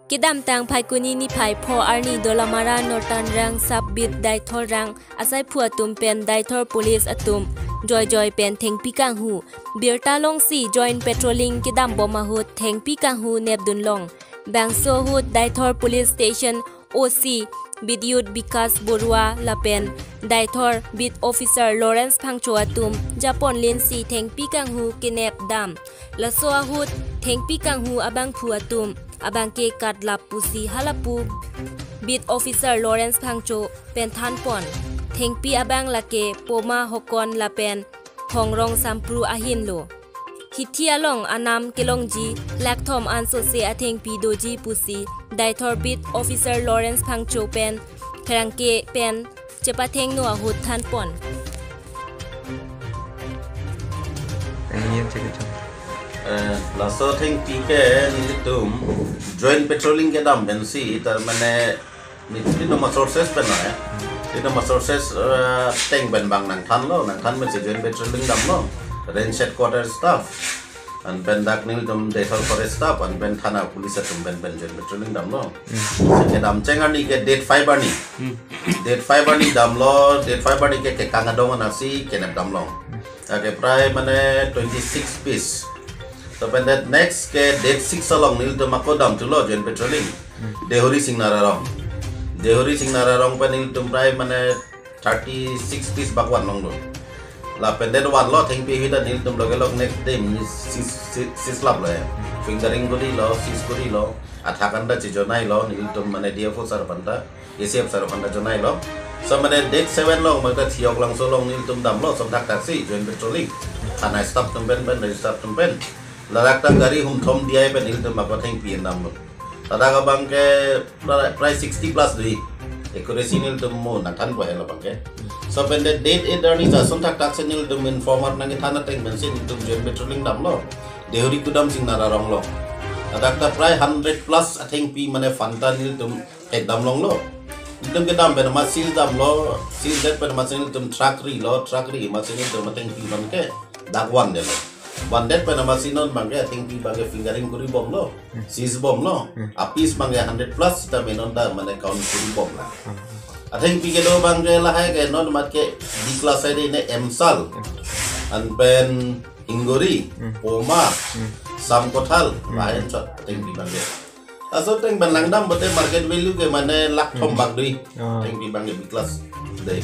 Kidam tang pai kuni ni pai po arni dolamara nortan rang sub bit daithor rang asai phua tum pen daithor police atum joy pen theng pi kang hu birta long si join patrolling kidam boma hu theng pi kang hu nep dun long bangso hu daithor police station OC Bidyut Bikas Borua Lapen Daithor Bit Officer Lawrence Phangcho atum Japon Lin si theng pi kang hu kinep dam laso ahut theng pi kang hu abang phu atum abang ke katlap pusi halapu Bit Officer Lawrence Phangcho pen than pon theng pi abang lake poma hokon lapen hongrong sampru ahin lo Hitia long anam kelongji lakthom anso se atheng pi doji pusi Daithor Bit Officer Lawrence Phangcho pen khrangke pen chepatheng no ahut than pon laso theng pi ke nitum joint patrolling ke dam ben si tar mane nitino ma sources pen na ito ma sources teng ben bang nang than men se joint patrolling dam lo range headquarters staff and ben dak nil dum Daithor forest staff and ben thana police atum ben joint patrolling dam lo se dam chengar ni ke date 5 ani date 5 ani dam lo date 5 ani ke kangadong nasi kenep dam lo okay pray mane 26 piece so when that next ke date 6 along nil dum akodam tu lo joint patrolling Dehori Singnararong pa nil dum pray mane 36 piece bakwan long lo la pended one lo thing pi hida nil tum logelok next day sis lab lo fingering guri lo sis guri lo athakanda chijonai lo nil tum mane DFO sarpanda ACF sarpanda jonai lo so mane date 7 long magda thiok lang so long nil tum dam lo som dak taxi join patrolling ana stop tum ben stop tum ben la rak ta gari hum thom diai pe nil tum ma thing pi dam lo tada ka bang ke price 60 plus dui accuracy nil tum mo na than pa hela bang ke so when the date it early sa son tak taxi nil tum informer na thana teng ben sin tum join patrolling dam lo Dehori Kudam Singnararong lo adak ta pray 100 plus I think pi mane fanta nil tum ek dam long lo tum ke dam ben ma sil dam lo sil that per ma sin tum truckri ma sin tum teng pi ban ke dak wan de lo one that per ma sin non bang ke I think pi bang fingering kuri bom lo sis bom lo apis bang 100 plus ta menon da mane count kuri bom la I think pi ke do bang ke la hai ke non mat ke di class ai ne emsal an ben Ingori, Poma, Sam Kothal, lain cot ting di bangge. Aso ting ban langdam bote market value ke mane lak thom bag dui. Ting di bangge big class dei.